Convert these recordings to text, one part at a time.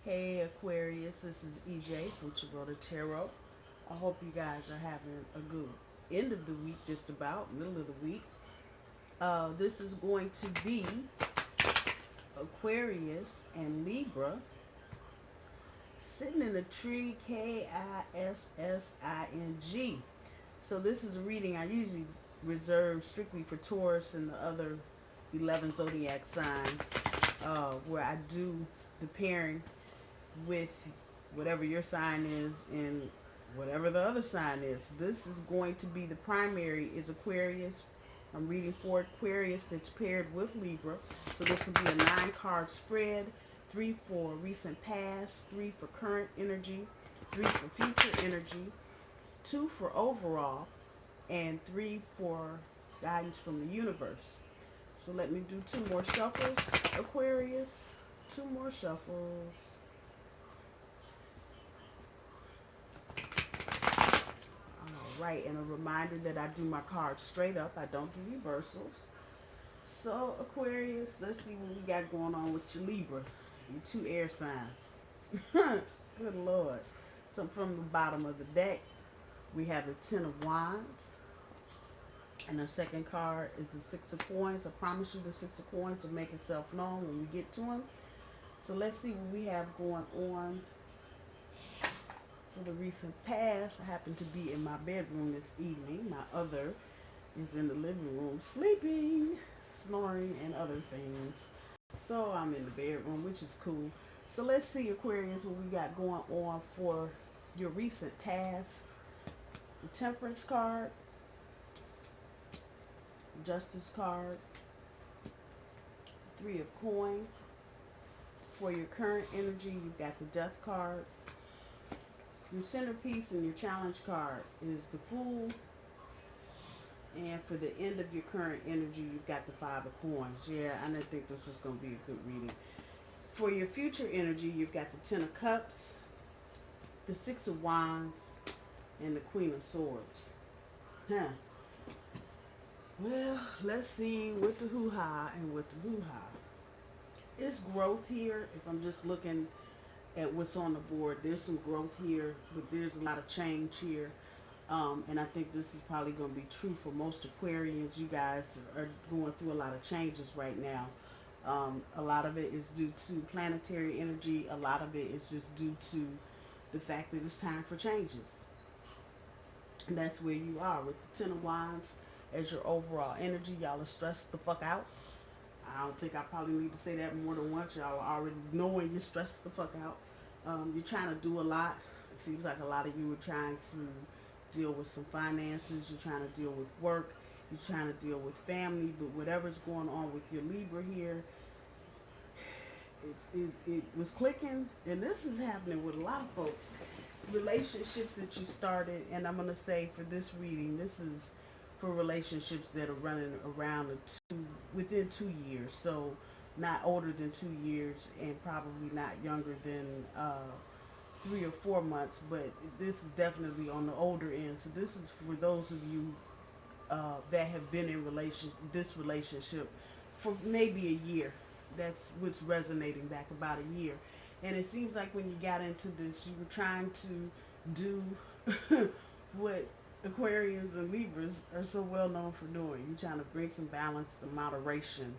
Hey Aquarius, this is EJ from Taurota Tarot. I hope you guys are having a good end of the week, just about middle of the week. This is going to be Aquarius and Libra sitting in a tree, Kissing. So this is a reading I usually reserve strictly for Taurus and the other 11 zodiac signs, where I do the pairing with whatever your sign is and whatever the other sign is. This is going to be the primary is Aquarius. I'm reading for Aquarius that's paired with Libra. So this will be a 9-card spread. 3 for recent past, 3 for current energy, 3 for future energy, 2 for overall, and 3 for guidance from the universe. So let me do 2 more shuffles, Aquarius. 2 more shuffles. Right, and a reminder that I do my cards straight up. I don't do reversals. So Aquarius, let's see what we got going on with your Libra, your 2 air signs. Good Lord. So from the bottom of the deck, we have the 10 of Wands. And the second card is the 6 of Coins. I promise you the 6 of Coins will make itself known when we get to them. So let's see what we have going on for the recent past. I happen to be in my bedroom this evening. My other is in the living room sleeping, snoring, and other things. So I'm in the bedroom, which is cool. So let's see, Aquarius, what we got going on for your recent past. The Temperance card, Justice card, 3 of Coins. For your current energy, you've got the Death card. Your centerpiece and your challenge card is the Fool. And for the end of your current energy, you've got the 5 of Coins. Yeah, I didn't think this was going to be a good reading. For your future energy, you've got the 10 of Cups, the 6 of Wands, and the Queen of Swords. Huh. Well, let's see with the hoo-ha and with the hoo-ha. It's growth here. If I'm just looking at what's on the board, there's some growth here, but there's a lot of change here. And I think this is probably going to be true for most Aquarians. You guys are going through a lot of changes right now. A lot of it is due to planetary energy. A lot of it is just due to the fact that it's time for changes. And that's where you are with the 10 of Wands as your overall energy. Y'all are stressed the fuck out. I don't think I probably need to say that more than once. Y'all are already knowing you're stressed the fuck out. You're trying to do a lot. It seems like a lot of you are trying to deal with some finances. You're trying to deal with work. You're trying to deal with family. But whatever's going on with your Libra here, it was clicking. And this is happening with a lot of folks. Relationships that you started, and I'm going to say for this reading, this is for relationships that are running around within 2 years. So not older than 2 years and probably not younger than 3 or 4 months, but this is definitely on the older end. So this is for those of you that have been in this relationship for maybe a year. That's what's resonating back about a year. And it seems like when you got into this, you were trying to do what Aquarians and Libras are so well known for doing. You're trying to bring some balance and moderation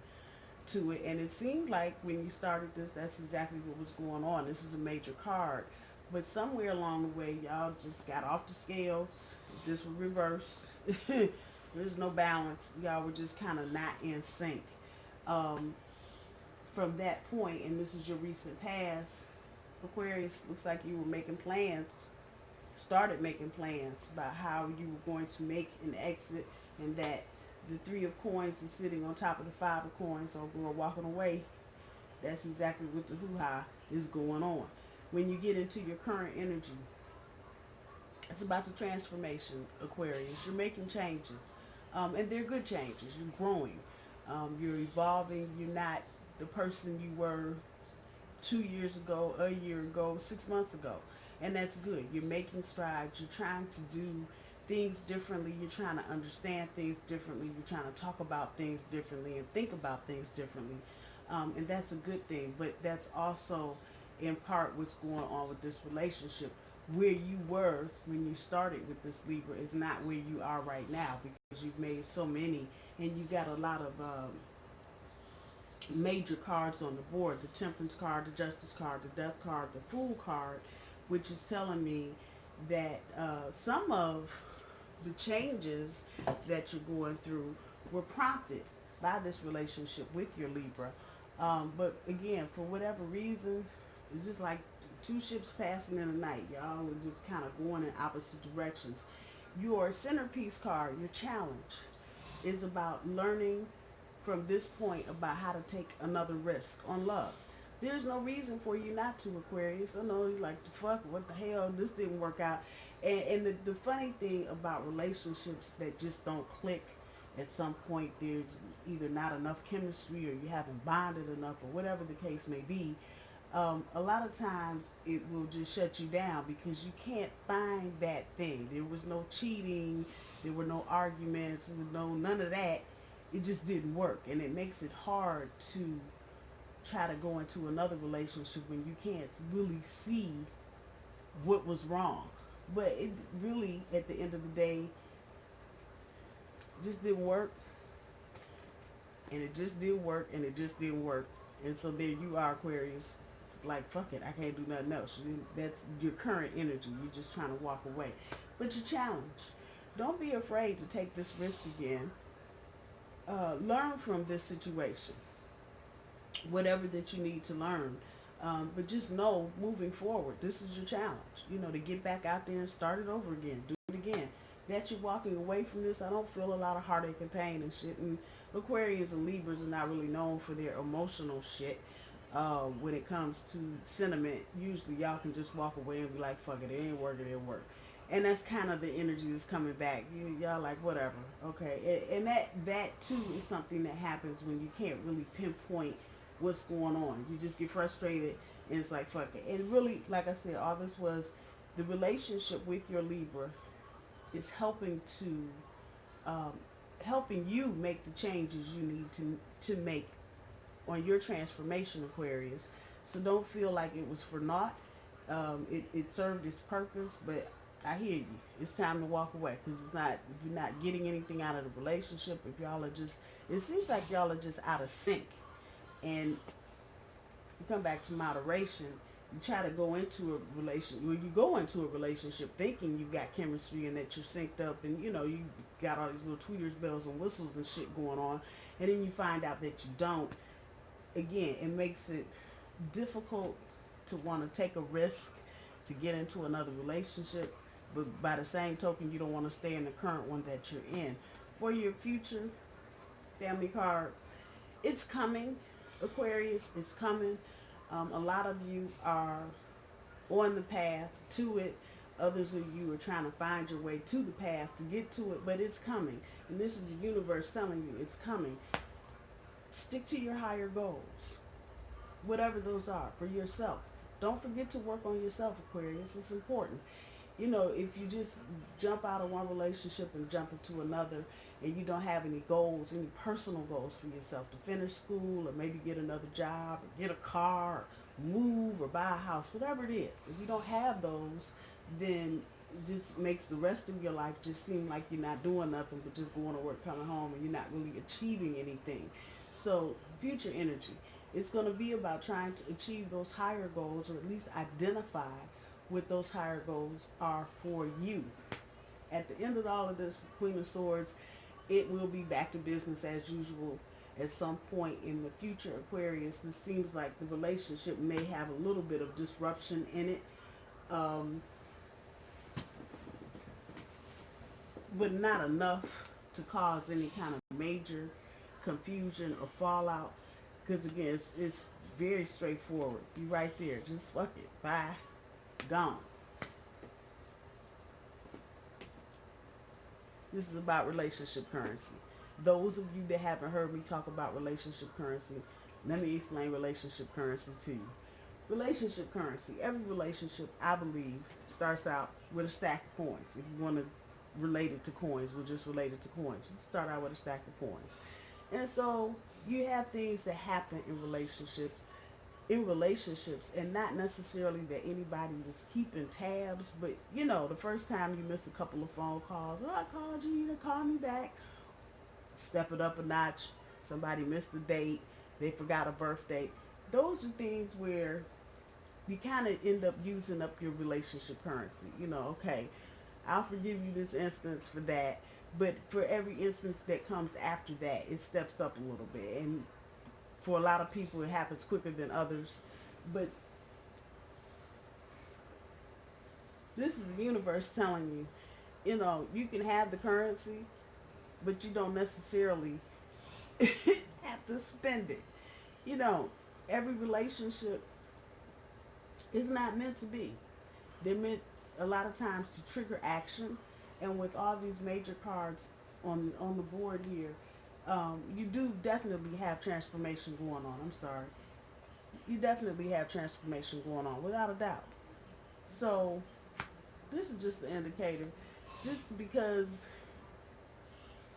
to it. And it seemed like when you started this, that's exactly what was going on. This is a major card. But somewhere along the way, y'all just got off the scales. This was reversed. There's no balance. Y'all were just kind of not in sync. From that point, and this is your recent past, Aquarius, looks like you were making plans, started making plans about how you were going to make an exit, and that the 3 of Coins is sitting on top of the 5 of Coins, so we're walking away. That's exactly what the hoo-ha is going on. When you get into your current energy, it's about the transformation, Aquarius. You're making changes, and they're good changes. You're growing. You're evolving. You're not the person you were 2 years ago, a year ago, 6 months ago. And that's good. You're making strides. You're trying to do things differently. You're trying to understand things differently. You're trying to talk about things differently and think about things differently. And that's a good thing. But that's also in part what's going on with this relationship. Where you were when you started with this Libra is not where you are right now, because you've made so many, and you got a lot of major cards on the board: the Temperance card, the Justice card, the Death card, the Fool card, which is telling me that some of the changes that you're going through were prompted by this relationship with your Libra. But again, for whatever reason, it's just like two ships passing in the night. Y'all are just kind of going in opposite directions. Your centerpiece card, your challenge, is about learning from this point about how to take another risk on love. There's no reason for you not to, Aquarius. I know you're like, the fuck, what the hell, this didn't work out. And the funny thing about relationships that just don't click, at some point there's either not enough chemistry, or you haven't bonded enough, or whatever the case may be. A lot of times it will just shut you down because you can't find that thing. There was no cheating, there were no arguments, there was none of that. It just didn't work, and it makes it hard to try to go into another relationship when you can't really see what was wrong. But it really, at the end of the day, just didn't work, and it just didn't work, and it just didn't work. And so there you are, Aquarius, like, fuck it, I can't do nothing else. That's your current energy. You're just trying to walk away. But your challenge, don't be afraid to take this risk again. Learn from this situation, whatever that you need to learn. But just know, moving forward, this is your challenge, to get back out there and start it over again. Do it again. That you're walking away from this, I don't feel a lot of heartache and pain and shit. And Aquarius and Libras are not really known for their emotional shit. When it comes to sentiment, usually y'all can just walk away and be like, fuck it, it ain't work, it didn't work. And that's kind of the energy that's coming back. Y'all like, whatever, okay. And that too is something that happens when you can't really pinpoint what's going on. You just get frustrated, and it's like, fuck it. And really, like I said, all this was the relationship with your Libra is helping you make the changes you need to make on your transformation, Aquarius. So don't feel like it was for naught. It served its purpose, but I hear you. It's time to walk away, because you're not getting anything out of the relationship. If y'all are just, it seems like y'all are just out of sync. And you come back to moderation. You try to go into a relationship thinking you've got chemistry and that you're synced up, and you got all these little tweeters, bells and whistles and shit going on, and then you find out that you don't. Again, it makes it difficult to want to take a risk to get into another relationship, but by the same token, you don't want to stay in the current one that you're in. For your future family card, it's coming, Aquarius, it's coming. A lot of you are on the path to it. Others of you are trying to find your way to the path to get to it, but it's coming. And this is the universe telling you it's coming. Stick to your higher goals, whatever those are, for yourself. Don't forget to work on yourself, Aquarius. It's important. If you just jump out of one relationship and jump into another, and you don't have any goals, any personal goals for yourself, to finish school, or maybe get another job, or get a car, or move, or buy a house, whatever it is, if you don't have those, then it just makes the rest of your life just seem like you're not doing nothing but just going to work, coming home, and you're not really achieving anything. So future energy, it's going to be about trying to achieve those higher goals, or at least identify what those higher goals are for you. At the end of all of this, Queen of Swords, it will be back to business as usual at some point in the future, Aquarius. This seems like the relationship may have a little bit of disruption in it, but not enough to cause any kind of major confusion or fallout, because again, it's very straightforward. Be right there, just fuck it, bye, gone. This is about relationship currency. Those of you that haven't heard me talk about relationship currency, let me explain relationship currency to you. Relationship currency, every relationship, I believe, starts out with a stack of coins. If you want to relate it to coins, we'll just relate it to coins. You start out with a stack of coins. And so you have things that happen in relationship in relationships, and not necessarily that anybody is keeping tabs, but you know, the first time you miss a couple of phone calls, oh, I called you, you didn't call me back, step it up a notch. Somebody missed a date, they forgot a birthday. Those are things where you kind of end up using up your relationship currency. You know, okay, I'll forgive you this instance for that, but for every instance that comes after that, it steps up a little bit. And for a lot of people, it happens quicker than others. But this is the universe telling you, you know, you can have the currency, but you don't necessarily have to spend it. You know, every relationship is not meant to be. They're meant a lot of times to trigger action. And with all these major cards on the board here, you do definitely have transformation going on. I'm sorry. You definitely have transformation going on, without a doubt. So this is just an indicator. Just because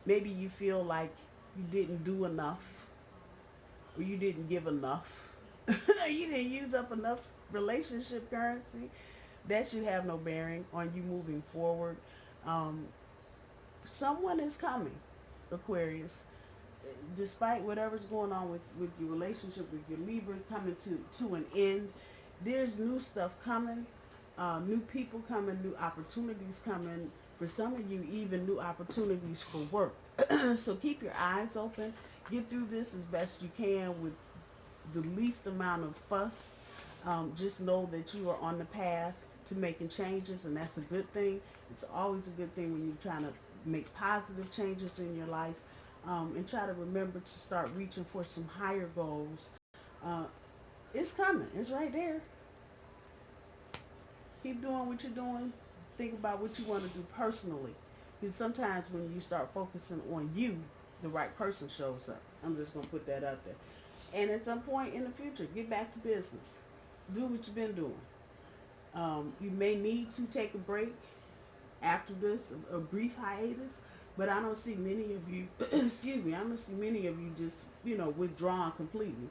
maybe you feel like you didn't do enough, or you didn't give enough, you didn't use up enough relationship currency, that should have no bearing on you moving forward. Um, Someone is coming, Aquarius. Despite whatever's going on with your relationship with your Libra coming to an end, there's new stuff coming, new people coming, new opportunities coming. For some of you, even new opportunities for work. So keep your eyes open. Get through this as best you can with the least amount of fuss. Just know that you are on the path to making changes, and that's a good thing. It's always a good thing when you're trying to make positive changes in your life. And try to remember to start reaching for some higher goals. It's coming. It's right there. Keep doing what you're doing. Think about what you want to do personally. Because sometimes when you start focusing on you, the right person shows up. I'm just going to put that out there. And at some point in the future, get back to business. Do what you've been doing. You may need to take a break after this, a brief hiatus, but I don't see many of you, excuse me, I don't see many of you just, you know, withdrawn completely.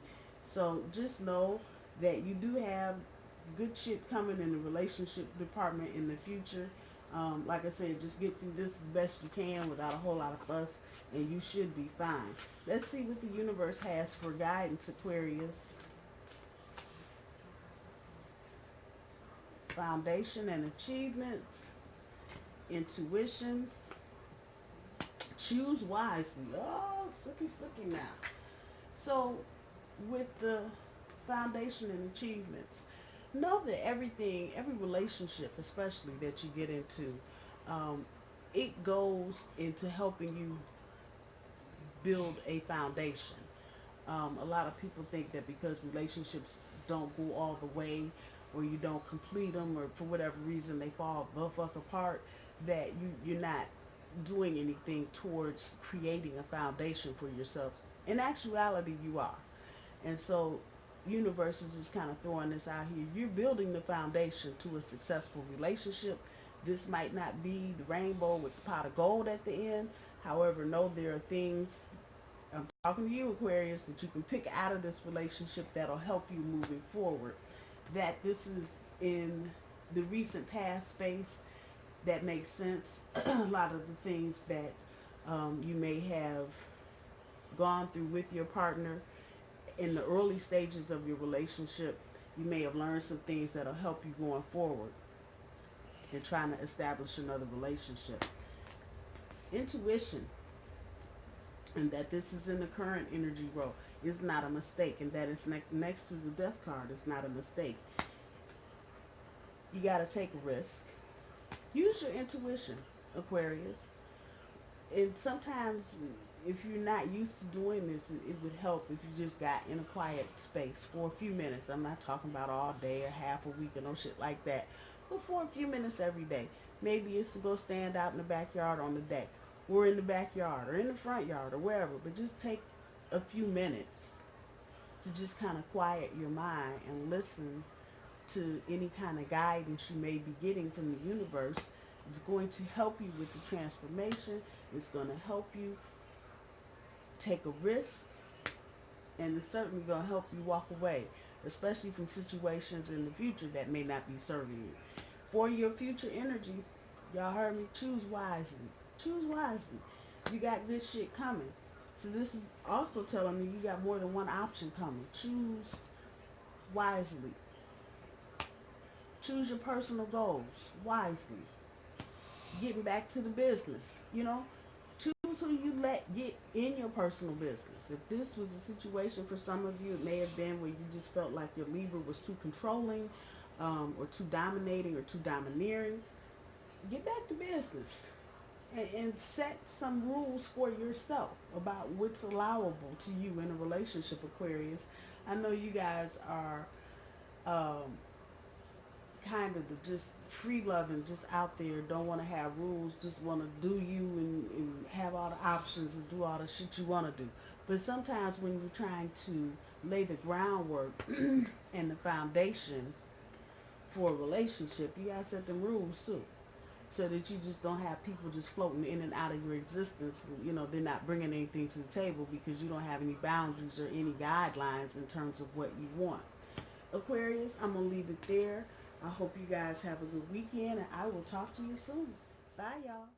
So just know that you do have good shit coming in the relationship department in the future. Like I said, just get through this as best you can without a whole lot of fuss, and you should be fine. Let's see what the universe has for guidance, Aquarius. Foundation and achievements. Intuition. Choose wisely. Oh, sookie now. So, with the foundation and achievements, know that every relationship, especially that you get into, it goes into helping you build a foundation. A lot of people think that because relationships don't go all the way, or you don't complete them, or for whatever reason they fall the fuck apart, that you're not doing anything towards creating a foundation for yourself. In actuality, you are. And so universe is just kind of throwing this out here. You're building the foundation to a successful relationship. This might not be the rainbow with the pot of gold at the end. However, know there are things, I'm talking to you, Aquarius, that you can pick out of this relationship that'll help you moving forward. That this is in the recent past space, that makes sense. A lot of the things that you may have gone through with your partner in the early stages of your relationship, you may have learned some things that'll help you going forward and trying to establish another relationship. Intuition, and that this is in the current energy role, is not a mistake, and that it's next to the death card is not a mistake. You got to take a risk. Use your intuition, Aquarius. And sometimes if you're not used to doing this, it would help if you just got in a quiet space for a few minutes. I'm not talking about all day or half a week or no shit like that, but for a few minutes every day. Maybe it's to go stand out in the backyard on the deck, or in the backyard, or in the front yard, or wherever. But just take a few minutes to just kind of quiet your mind and listen to any kind of guidance you may be getting from the universe. It's going to help you with the transformation. It's going to help you take a risk, and it's certainly going to help you walk away. especially from situations in the future that may not be serving you. For your future energy, y'all heard me, choose wisely. Choose wisely. You got good shit coming. So this is also telling me you got more than one option coming. Choose wisely. Choose your personal goals wisely. Getting back to the business, choose who you let get in your personal business. If this was a situation for some of you, it may have been where you just felt like your Libra was too controlling, or too dominating or too domineering. Get back to business and set some rules for yourself about what's allowable to you in a relationship, Aquarius. I know you guys are kind of the just free loving, just out there, don't want to have rules, just want to do you and have all the options and do all the shit you want to do. But sometimes when you're trying to lay the groundwork and the foundation for a relationship, you gotta set the rules too, so that you just don't have people just floating in and out of your existence. They're not bringing anything to the table because you don't have any boundaries or any guidelines in terms of what you want. Aquarius, I'm gonna leave it there. I hope you guys have a good weekend, and I will talk to you soon. Bye, y'all.